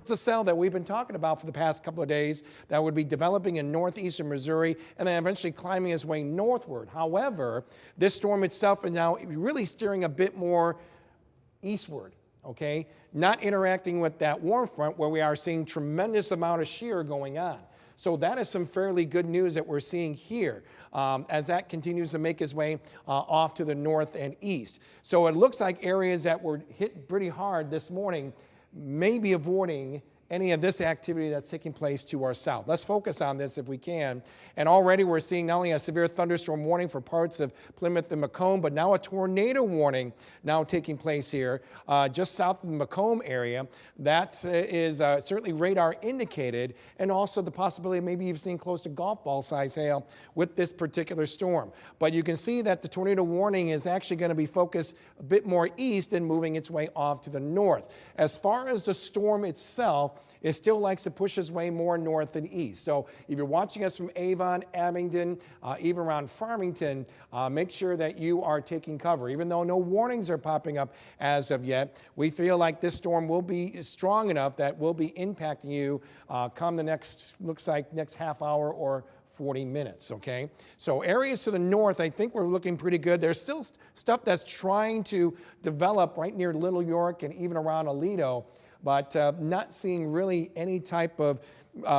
It's a cell that we've been talking about for the past couple of days that would be developing in northeastern Missouri and then eventually climbing its way northward. However, this storm itself is now really steering a bit more eastward, okay? Not interacting with that warm front where we are seeing tremendous amount of shear going on. So that is some fairly good news that we're seeing here as that continues to make its way off to the north and east. So it looks like areas that were hit pretty hard this morning may be avoiding any of this activity that's taking place to our south. Let's focus on this if we can. And already we're seeing not only a severe thunderstorm warning for parts of Plymouth and Macomb, but now a tornado warning now taking place here just south of the Macomb area. That is certainly radar indicated, and also the possibility of maybe you've seen close to golf ball size hail with this particular storm. But you can see that the tornado warning is actually going to be focused a bit more east and moving its way off to the north. As far as the storm itself, it still likes to push its way more north than east. So if you're watching us from Avon, Abingdon, even around Farmington, make sure that you are taking cover. Even though no warnings are popping up as of yet, we feel like this storm will be strong enough that will be impacting you come the next, looks like next half hour or 40 minutes, okay? So areas to the north, I think we're looking pretty good. There's still stuff that's trying to develop right near Little York and even around Aledo, but not seeing really any type of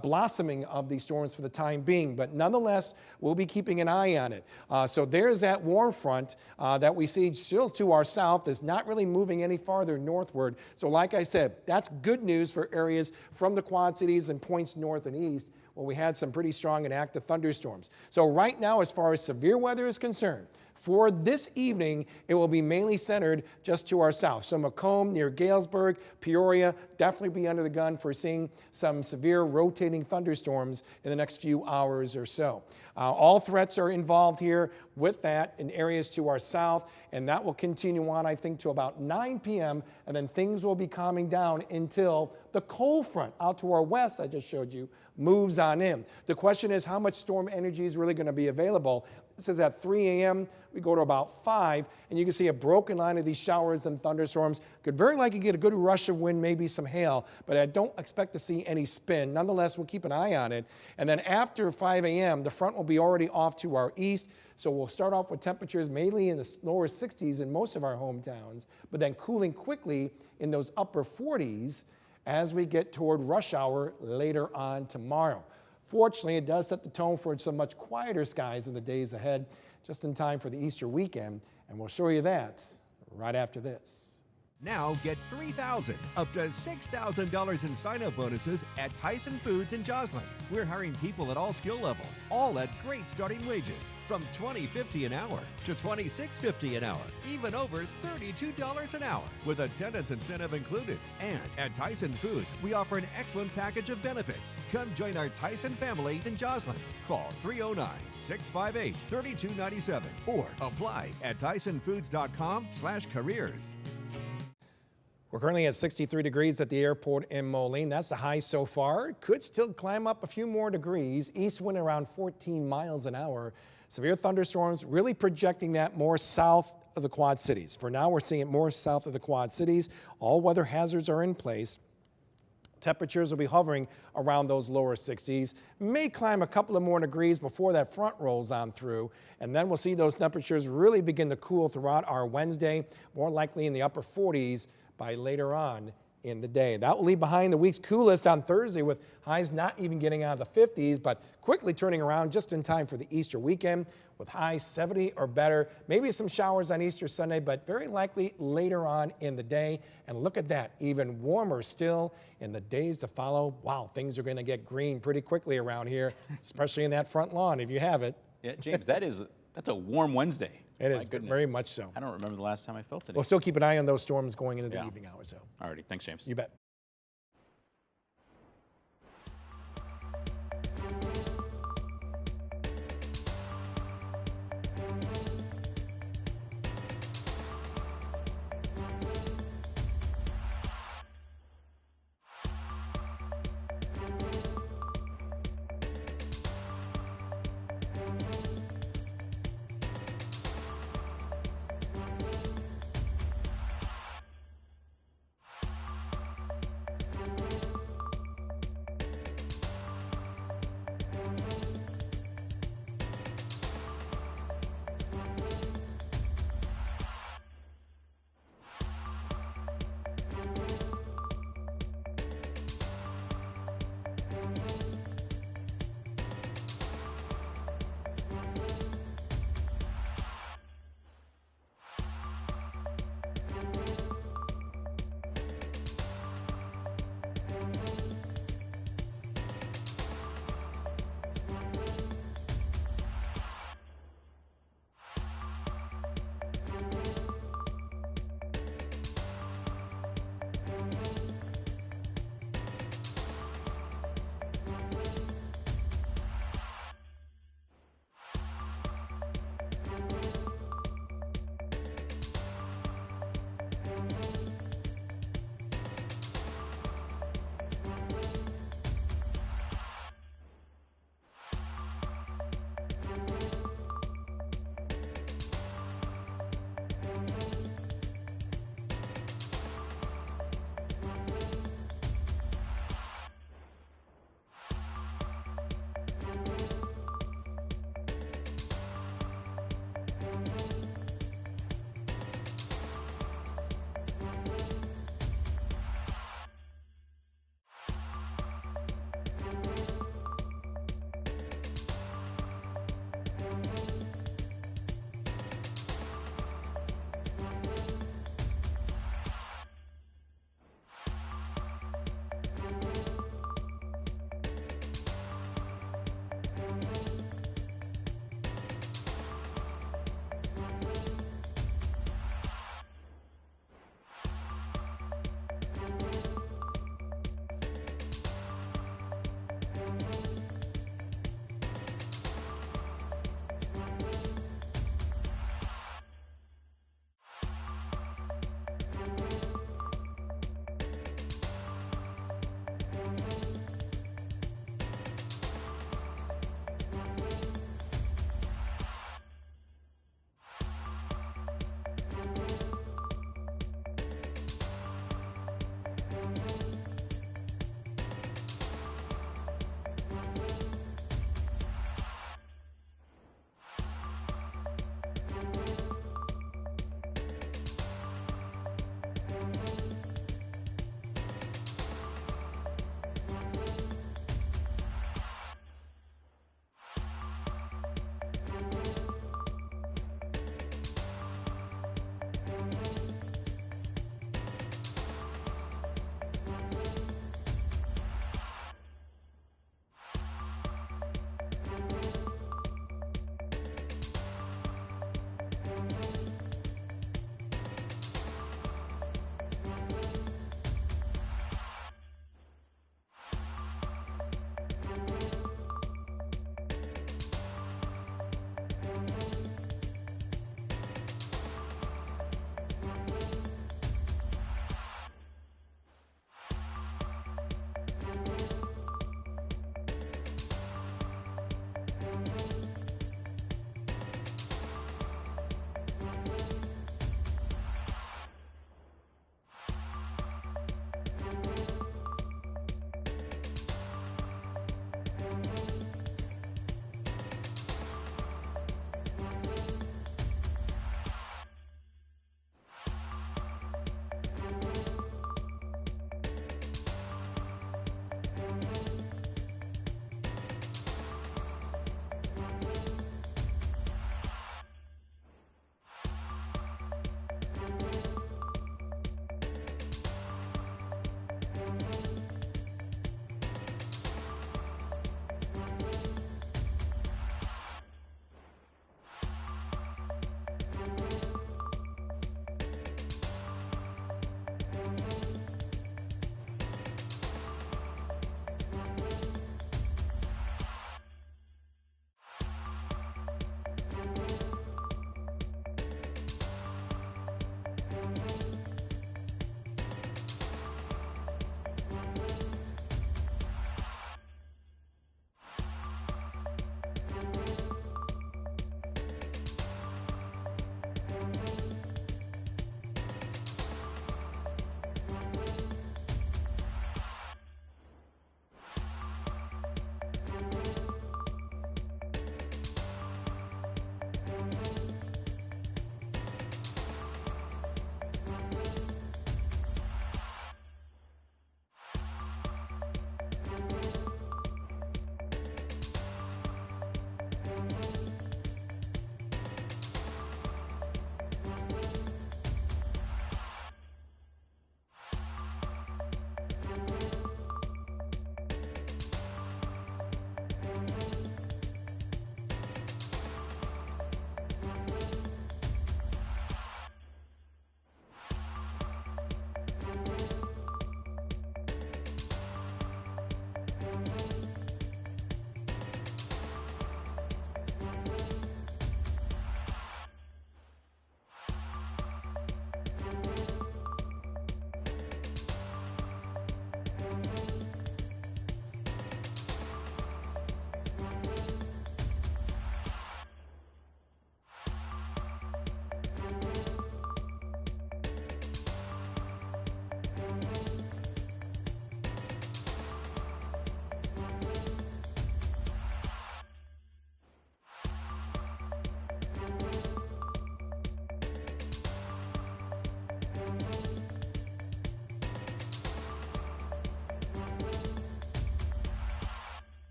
blossoming of these storms for the time being. But nonetheless, we'll be keeping an eye on it. So there's that warm front that we see still to our south is not really moving any farther northward. So like I said, that's good news for areas from the Quad Cities and points north and east where we had some pretty strong and active thunderstorms. So right now, as far as severe weather is concerned, for this evening, it will be mainly centered just to our south. So Macomb near Galesburg, Peoria, definitely be under the gun for seeing some severe rotating thunderstorms in the next few hours or so. All threats are involved here with that in areas to our south, and that will continue on, I think, to about 9 p.m., and then things will be calming down until the cold front out to our west, I just showed you, moves on in. The question is how much storm energy is really going to be available. This is at 3 a.m. We go to about 5, and you can see a broken line of these showers and thunderstorms. Could very likely get a good rush of wind, maybe some hail, but I don't expect to see any spin. Nonetheless, we'll keep an eye on it. And then after 5 a.m., the front will be already off to our east. So we'll start off with temperatures mainly in the lower 60s in most of our hometowns, but then cooling quickly in those upper 40s as we get toward rush hour later on tomorrow. Fortunately, it does set the tone for some much quieter skies in the days ahead, just in time for the Easter weekend, and we'll show you that right after this. Now get $3,000 up to $6,000 in sign-up bonuses at Tyson Foods in Joslin. We're hiring people at all skill levels, all at great starting wages, from $20.50 an hour to $26.50 an hour, even over $32 an hour, with attendance incentive included. And at Tyson Foods, we offer an excellent package of benefits. Come join our Tyson family in Joslin. Call 309-658-3297 or apply at tysonfoods.com/careers. We're currently at 63 degrees at the airport in Moline. That's the high so far. Could still climb up a few more degrees. East wind around 14 miles an hour. Severe thunderstorms really projecting that more south of the Quad Cities. For now, we're seeing it more south of the Quad Cities. All weather hazards are in place. Temperatures will be hovering around those lower 60s. May climb a couple of more degrees before that front rolls on through. And then we'll see those temperatures really begin to cool throughout our Wednesday, more likely in the upper 40s by later on in the day. That will leave behind the week's coolest on Thursday with highs not even getting out of the 50s, but quickly turning around just in time for the Easter weekend with highs 70 or better. Maybe some showers on Easter Sunday, but very likely later on in the day. And look at that, even warmer still in the days to follow. Wow, things are going to get green pretty quickly around here, especially in that front lawn if you have it. Yeah, James, that's a warm Wednesday. It is, very much so. I don't remember the last time I felt it. We'll still keep an eye on those storms going into the evening hours, though. Alrighty, thanks, James. You bet.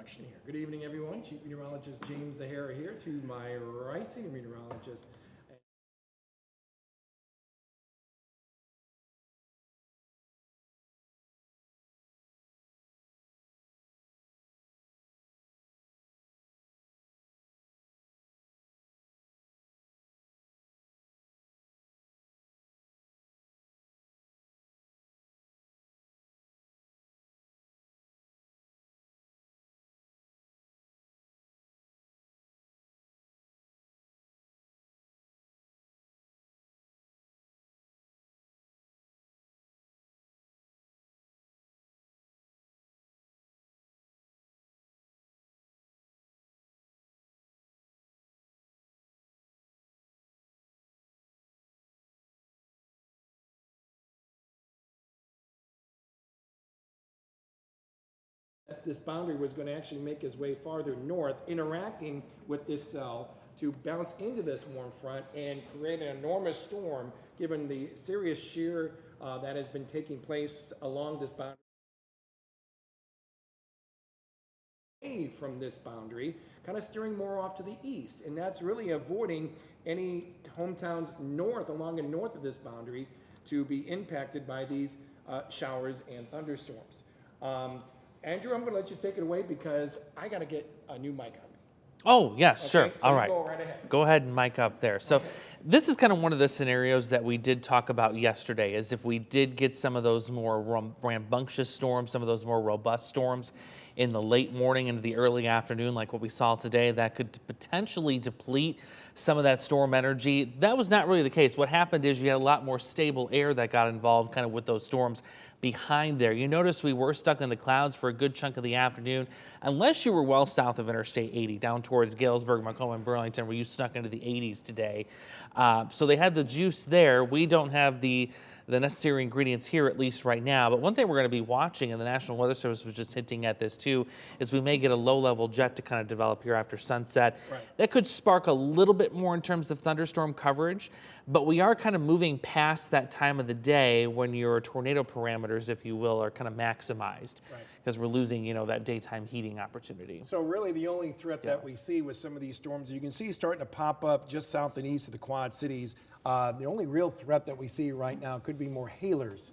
direction here. Good evening, everyone. Chief Meteorologist James Zahara here. To my right, Senior Meteorologist this boundary was going to actually make its way farther north, interacting with this cell to bounce into this warm front and create an enormous storm, given the serious shear that has been taking place along this boundary. From this boundary, kind of steering more off to the east, and that's really avoiding any hometowns north, along and north of this boundary, to be impacted by these showers and thunderstorms. Andrew, I'm going to let you take it away because I got to get a new mic on me. Oh, yes, Okay, sure. so All you right. go right ahead. Go ahead and mic up there. So Okay. this is kind of one of the scenarios that we did talk about yesterday, is if we did get some of those more rambunctious storms, some of those more robust storms in the late morning into the early afternoon, like what we saw today, that could potentially deplete some of that storm energy. That was not really the case. What happened is you had a lot more stable air that got involved kind of with those storms behind there. You notice we were stuck in the clouds for a good chunk of the afternoon, unless you were well south of Interstate 80, down towards Galesburg, Macomb, and Burlington, where you snuck into the 80s today. So they had the juice there. We don't have the necessary ingredients here, at least right now. But one thing we're going to be watching, and the National Weather Service was just hinting at this too, is we may get a low-level jet to kind of develop here after sunset. Right. That could spark a little bit more in terms of thunderstorm coverage, but we are kind of moving past that time of the day when your tornado parameters, if you will, are kind of maximized, because we're losing, that daytime heating opportunity. So really the only threat that we see with some of these storms, you can see starting to pop up just south and east of the Quad Cities. The only real threat that we see right now could be more hailers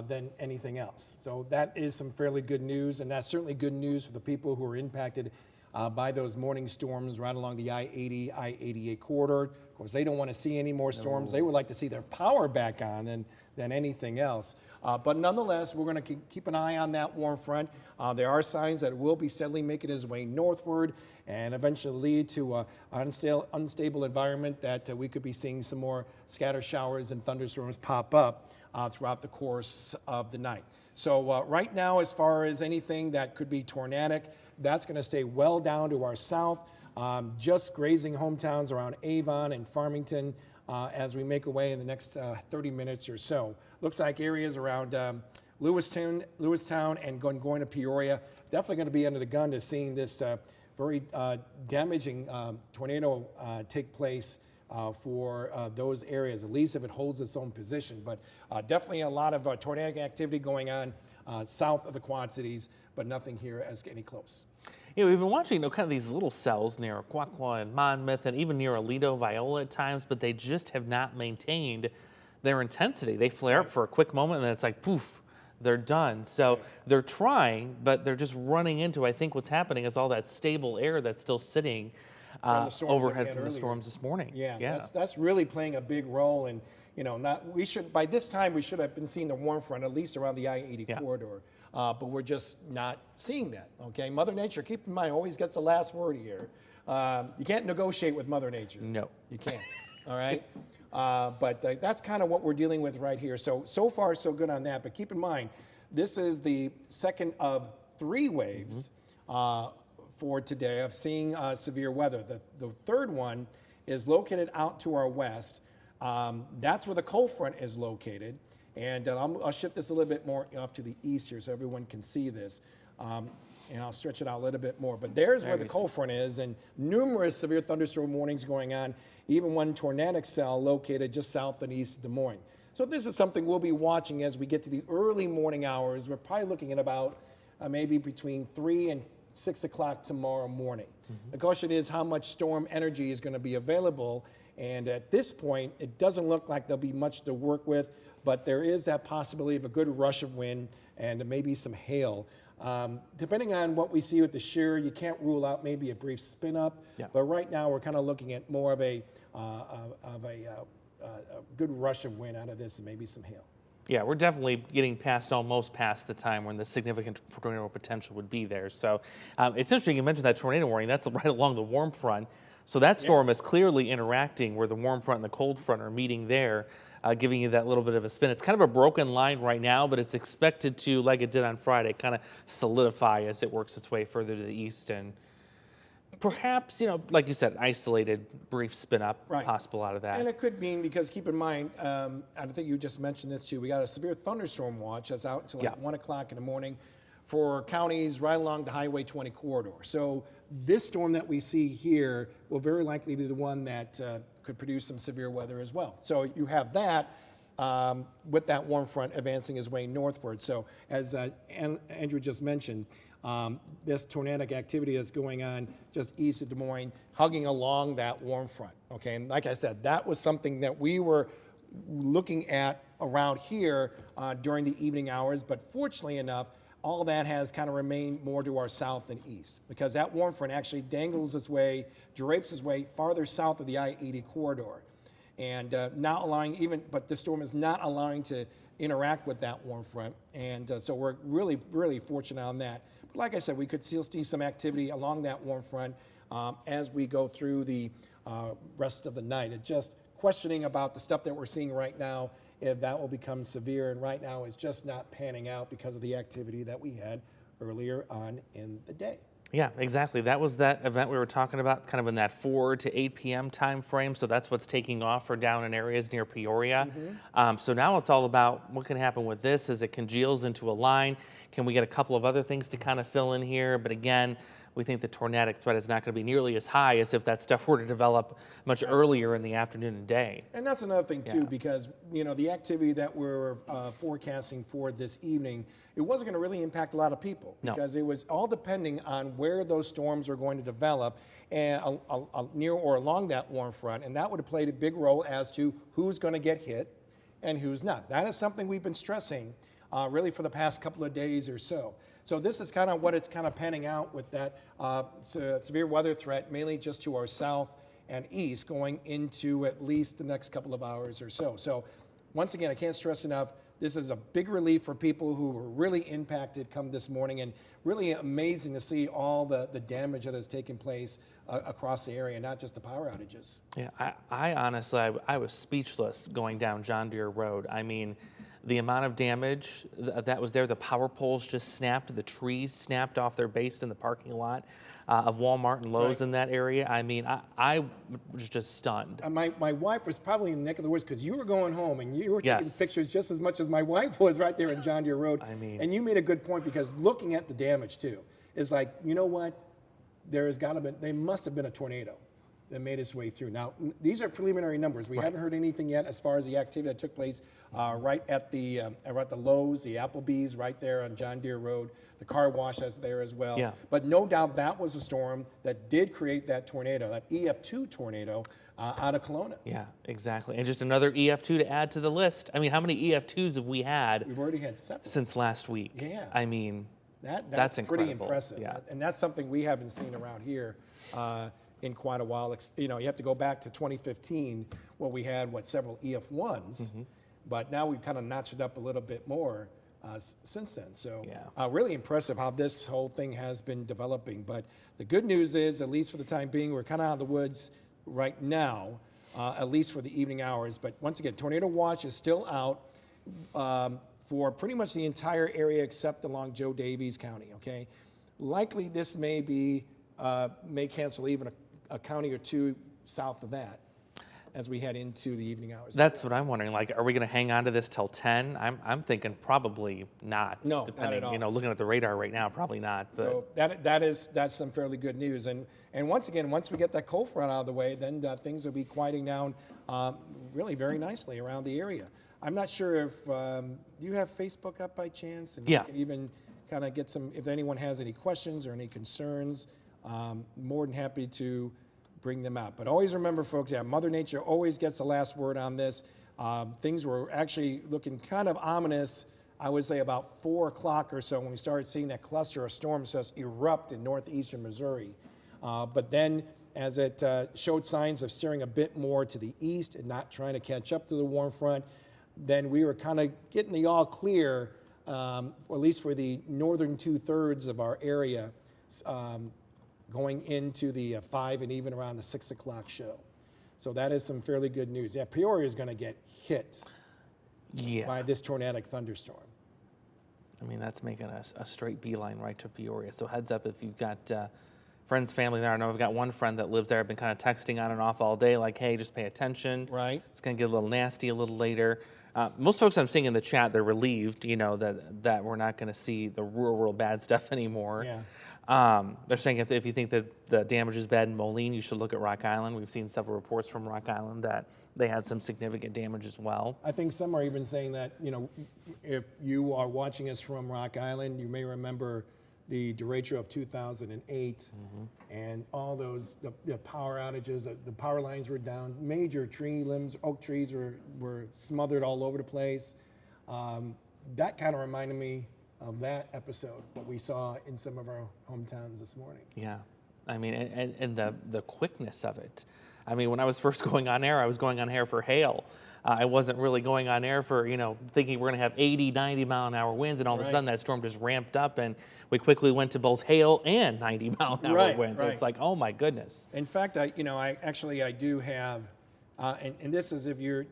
than anything else. So that is some fairly good news, and that's certainly good news for the people who are impacted by those morning storms right along the I-80, I-88 corridor. Of course, they don't want to see any more storms. They would like to see their power back on than anything else. But nonetheless, we're going to keep an eye on that warm front. There are signs that it will be steadily making its way northward and eventually lead to an unstable environment that we could be seeing some more scattered showers and thunderstorms pop up throughout the course of the night. So right now, as far as anything that could be tornadic, that's going to stay well down to our south, just grazing hometowns around Avon and Farmington as we make our way in the next 30 minutes or so. Looks like areas around Lewistown and going to Peoria, definitely going to be under the gun to seeing this very damaging tornado take place for those areas, at least if it holds its own position. But definitely a lot of tornadic activity going on south of the Quad Cities, but nothing here as getting close. We've been watching kind of these little cells near Quaqua and Monmouth and even near Aledo, Viola at times, but they just have not maintained their intensity. They flare up for a quick moment and then it's like poof, they're done. So they're trying, but they're just running into, I think what's happening is all that stable air that's still sitting overhead from the storms this morning. Yeah. That's really playing a big role. And by this time we should have been seeing the warm front at least around the I-80 corridor. But we're just not seeing that, okay? Mother Nature, keep in mind, always gets the last word here. You can't negotiate with Mother Nature. No. You can't, all right? But that's kind of what we're dealing with right here. So far, so good on that. But keep in mind, this is the second of 3 waves for today of seeing severe weather. The third one is located out to our west. That's where the cold front is located. And I'll shift this a little bit more off to the east here so everyone can see this. And I'll stretch it out a little bit more. But there's where the cold front is, and numerous severe thunderstorm warnings going on, even one tornadic cell located just south and east of Des Moines. So this is something we'll be watching as we get to the early morning hours. We're probably looking at about maybe between 3 6 o'clock tomorrow morning. The question is how much storm energy is going to be available. And at this point, it doesn't look like there'll be much to work with, but there is that possibility of a good rush of wind and maybe some hail. Depending on what we see with the shear, you can't rule out maybe a brief spin up. Yeah. But right now, we're kind of looking at more of a good rush of wind out of this and maybe some hail. Yeah, we're definitely getting almost past the time when the significant tornado potential would be there. So it's interesting you mentioned that tornado warning. That's right along the warm front. So that storm is clearly interacting where the warm front and the cold front are meeting there, giving you that little bit of a spin. It's kind of a broken line right now, but it's expected to, like it did on Friday, kind of solidify as it works its way further to the east. And perhaps, like you said, isolated brief spin up possible out of that. And it could mean, because keep in mind, I think you just mentioned this too, we got a severe thunderstorm watch that's out until like 1 o'clock in the morning for counties right along the Highway 20 corridor. So this storm that we see here will very likely be the one that could produce some severe weather as well. So you have that with that warm front advancing his way northward. So as Andrew just mentioned, this tornadic activity is going on just east of Des Moines, hugging along that warm front. Okay, and like I said, that was something that we were looking at around here during the evening hours, but fortunately enough, all that has kind of remained more to our south and east, because that warm front actually dangles its way, drapes its way farther south of the I-80 corridor, and not allowing but the storm is not allowing to interact with that warm front, and so we're really, really fortunate on that. But like I said, we could still see some activity along that warm front as we go through the rest of the night. It's just questioning about the stuff that we're seeing right now, if that will become severe, and right now it's just not panning out because of the activity that we had earlier on in the day. Yeah, exactly. That was that event we were talking about, kind of in that 4 to 8 p.m. time frame. So that's what's taking off for down in areas near Peoria. So now it's all about what can happen with this as it congeals into a line. Can we get a couple of other things to kind of fill in here? But again, we think the tornadic threat is not going to be nearly as high as if that stuff were to develop much earlier in the afternoon and day. And that's another thing too, because the activity that we're forecasting for this evening, it wasn't going to really impact a lot of people, because it was all depending on where those storms are going to develop and near or along that warm front, and that would have played a big role as to who's going to get hit and who's not. That is something we've been stressing really for the past couple of days or so. So this is kind of what it's kind of panning out with that severe weather threat, mainly just to our south and east, going into at least the next couple of hours or so. So once again, I can't stress enough, this is a big relief for people who were really impacted come this morning, and really amazing to see all the damage that has taken place across the area, not just the power outages. Yeah, I honestly, I was speechless going down John Deere Road. I mean, the amount of damage that was there, the power poles just snapped, the trees snapped off their base in the parking lot of Walmart and Lowe's in that area. I mean, I was just stunned. My wife was probably in the neck of the woods, because you were going home and you were taking pictures just as much as my wife was right there in John Deere Road. I mean, and you made a good point, because looking at the damage too, is like, you know what? There must have been a tornado that made its way through. Now, these are preliminary numbers. We haven't heard anything yet as far as the activity that took place right at the Lowe's, the Applebee's right there on John Deere Road. The car wash is there as well. Yeah. But no doubt that was a storm that did create that tornado, that EF2 tornado out of Kelowna. Yeah, exactly. And just another EF2 to add to the list. I mean, how many EF2s have we had? We've already had 7 since last week. Yeah. I mean, that's incredible. Pretty impressive. Yeah. And that's something we haven't seen around here in quite a while. You have to go back to 2015 where we had several EF1s, but now we've kind of notched it up a little bit more since then. So really impressive how this whole thing has been developing. But the good news is, at least for the time being, we're kind of out of the woods right now, at least for the evening hours. But once again, tornado watch is still out for pretty much the entire area except along Joe Davies County. Okay, likely this may cancel even a county or two south of that as we head into the evening hours. That's what I'm wondering. Like, are we going to hang on to this till 10? I'm thinking probably not. No, depending, not at all. Looking at the radar right now, probably not. But. So that's some fairly good news. And once again, once we get that cold front out of the way, then things will be quieting down really very nicely around the area. I'm not sure if you have Facebook up by chance, and you can even kind of get some, if anyone has any questions or any concerns, more than happy to bring them out. But always remember, folks, yeah, Mother Nature always gets the last word on this. Things were actually looking kind of ominous, I would say about 4 o'clock or so, when we started seeing that cluster of storms just erupt in northeastern Missouri. But then as it showed signs of steering a bit more to the east and not trying to catch up to the warm front, then we were kind of getting the all clear, or at least for the northern 2/3 of our area, going into the 5 and even around the 6 o'clock show. So that is some fairly good news. Yeah, Peoria is going to get hit by this tornadic thunderstorm. I mean, that's making a straight beeline right to Peoria. So heads up if you've got friends, family there. I know I've got one friend that lives there. I've been kind of texting on and off all day, like, hey, just pay attention. Right. It's going to get a little nasty a little later. Most folks I'm seeing in the chat, they're relieved, you know, that we're not going to see the real bad stuff anymore. Yeah. They're saying if you think that the damage is bad in Moline, you should look at Rock Island. We've seen several reports from Rock Island that they had some significant damage as well. I think some are even saying that, you know, if you are watching us from Rock Island, you may remember the derecho of 2008 and all those, the power outages, the power lines were down, major tree limbs, oak trees were smothered all over the place. That kind of reminded me of that episode that we saw in some of our hometowns this morning. Yeah, I mean, and the quickness of it. I mean, when I was first going on air, I was going on air for hail. I wasn't really going on air for, you know, thinking we're going to have 80, 90 mile an hour winds, and all of a sudden that storm just ramped up, and we quickly went to both hail and 90 mile an hour winds. Right. It's like, oh my goodness. In fact, I do have, and this is if you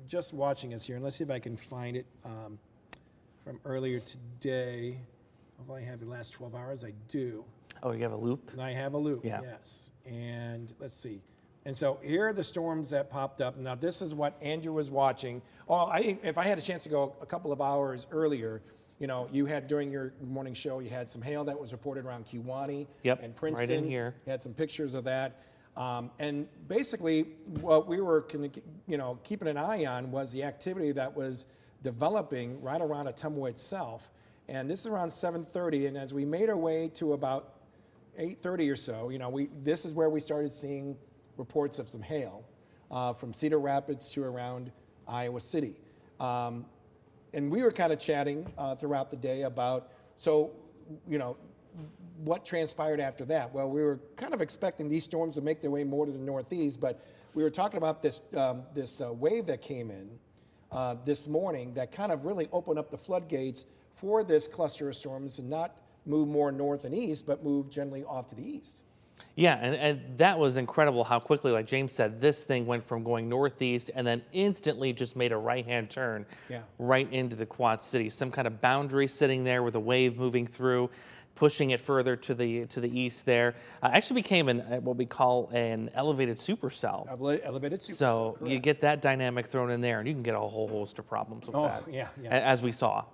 just watching us here, and let's see if I can find it from earlier today. Hopefully I have the last 12 hours. I do. Oh, you have a loop? I have a loop, Yeah. yes. And let's see. And so here are the storms that popped up. Now, this is what Andrew was watching. Oh, if I had a chance to go a couple of hours earlier, you know, you had during your morning show, you had some hail that was reported around Kewanee and Princeton. Right in here. You had some pictures of that. And basically, what we were, you know, keeping an eye on was the activity that was developing right around Ottumwa itself. And this is around 7:30. And as we made our way to about 8:30 or so, you know, this is where we started seeing reports of some hail from Cedar Rapids to around Iowa City. And we were kind of chatting throughout the day about, so, you know, what transpired after that? Well, we were kind of expecting these storms to make their way more to the northeast, but we were talking about this wave that came in this morning that kind of really opened up the floodgates for this cluster of storms and not move more north and east, but move generally off to the east. Yeah, and that was incredible how quickly, like James said, this thing went from going northeast and then instantly just made a right-hand turn right into the Quad Cities. Some kind of boundary sitting there with a wave moving through, pushing it further to the east there. Actually became what we call an elevated supercell. Elevated supercell, So correct. you get that dynamic thrown in there, and you can get a whole host of problems with that. Yeah. As we saw.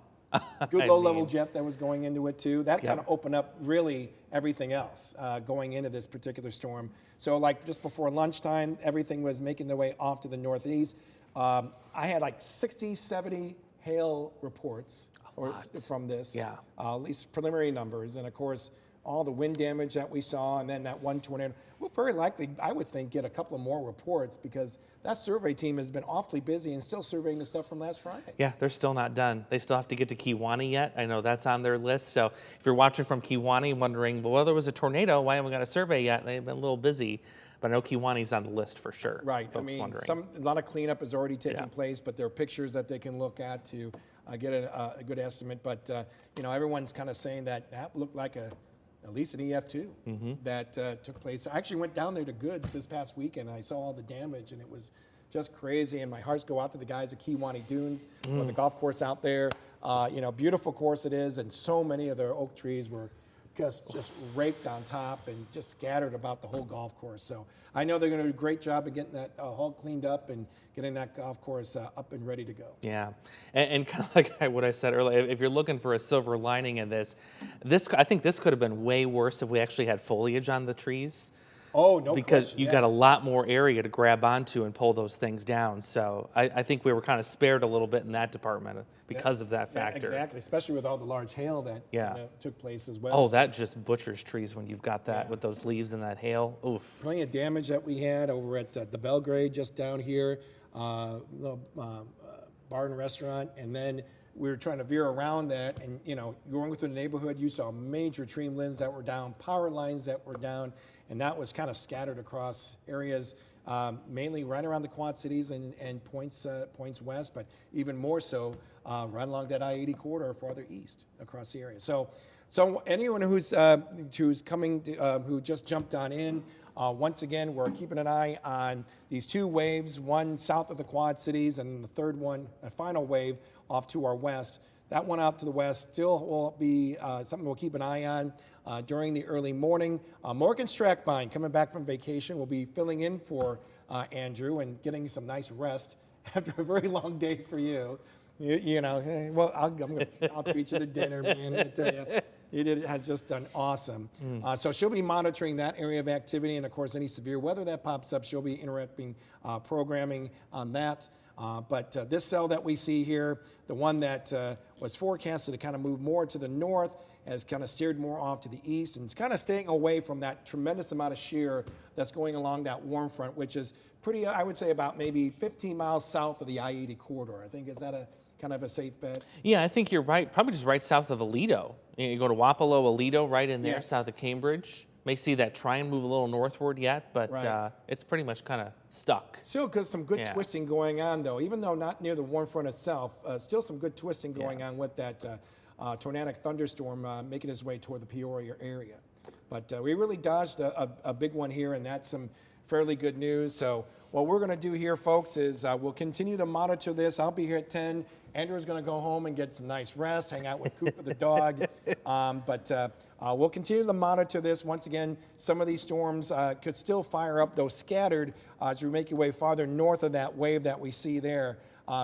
Good low-level jet that was going into it too. That kind of opened up really everything else going into this particular storm. So like just before lunchtime, everything was making their way off to the northeast. I had like 60, 70 hail reports from this, at least preliminary numbers. And of course, all the wind damage that we saw, and then that one tornado. We'll very likely, I would think, get a couple of more reports because that survey team has been awfully busy and still surveying the stuff from last Friday. Yeah, they're still not done. They still have to get to Kewanee yet. I know that's on their list. So if you're watching from Kewanee wondering, well, there was a tornado, why haven't we got a survey yet? They've been a little busy, but I know Kewanee's on the list for sure. Right. Folks I mean, wondering. a lot of cleanup has already taken place, but there are pictures that they can look at to get a good estimate. But, you know, everyone's kind of saying that looked like at least an EF2 that took place. I actually went down there to Goods this past weekend. And I saw all the damage, and it was just crazy. And my hearts go out to the guys at Kewanee Dunes on the golf course out there. You know, beautiful course it is, and so many of their oak trees were just raked on top and just scattered about the whole golf course. So I know they're going to do a great job of getting that all cleaned up and getting that golf course up and ready to go. Yeah, and kind of like what I said earlier, if you're looking for a silver lining in this, I think this could have been way worse if we actually had foliage on the trees. Oh, no because question, you got a yes. lot more area to grab onto and pull those things down. So I think we were kind of spared a little bit in that department because of that Yeah, factor. exactly, especially with all the large hail that Yeah. took place as well. Oh, So that just butchers trees when you've got that Yeah. with those leaves and that hail. Oof. plenty of damage that we had over at the Belgrade just down here, little bar and restaurant, and then we were trying to veer around that, and going through the neighborhood, you saw major tree limbs that were down, power lines that were down, and that was kind of scattered across areas, mainly right around the Quad Cities and points west, but even more so right along that I-80 corridor farther east across the area. So anyone who's coming, who just jumped on in, once again, we're keeping an eye on these two waves, one south of the Quad Cities and the third one, a final wave, off to our west. That one out to the west still will be something we'll keep an eye on during the early morning. Morgan Strackbine, coming back from vacation, will be filling in for Andrew and getting some nice rest after a very long day for you. Hey, well, I'll treat you to dinner, man. I tell you, has just done awesome. So she'll be monitoring that area of activity, and of course, any severe weather that pops up, she'll be interrupting programming on that. But this cell that we see here, the one that was forecasted to kind of move more to the north, has kind of steered more off to the east, and it's kind of staying away from that tremendous amount of shear that's going along that warm front, which is pretty, I would say, about maybe 15 miles south of the I-80 corridor. I think, is that a kind of a safe bet? Yeah, I think you're right. Probably just right south of Aledo. You go to Wapello, Aledo, right in there, Yes. south of Cambridge. May see that try and move a little northward yet, but Right. it's pretty much kind of stuck. Still some good Yeah. twisting going on, though. Even though not near the warm front itself, still some good twisting going on with that tornadic thunderstorm making its way toward the Peoria area. But we really dodged a big one here, and that's some fairly good news. So what we're going to do here, folks, is we'll continue to monitor this. I'll be here at 10. Andrew's going to go home and get some nice rest, hang out with Cooper the dog. But we'll continue to monitor this. Once again, some of these storms could still fire up, though scattered, as we make your way farther north of that wave that we see there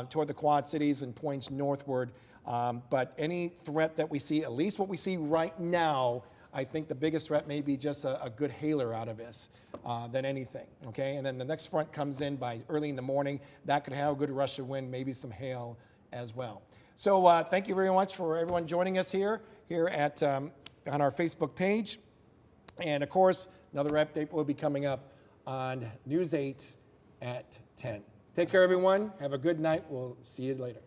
toward the Quad Cities and points northward. But any threat that we see, at least what we see right now, I think the biggest threat may be just a good hailer out of this than anything, okay? And then the next front comes in by early in the morning. That could have a good rush of wind, maybe some hail as well. So thank you very much for everyone joining us here at on our Facebook page. And of course, another update will be coming up on News 8 at 10. Take care, everyone. Have a good night. We'll see you later.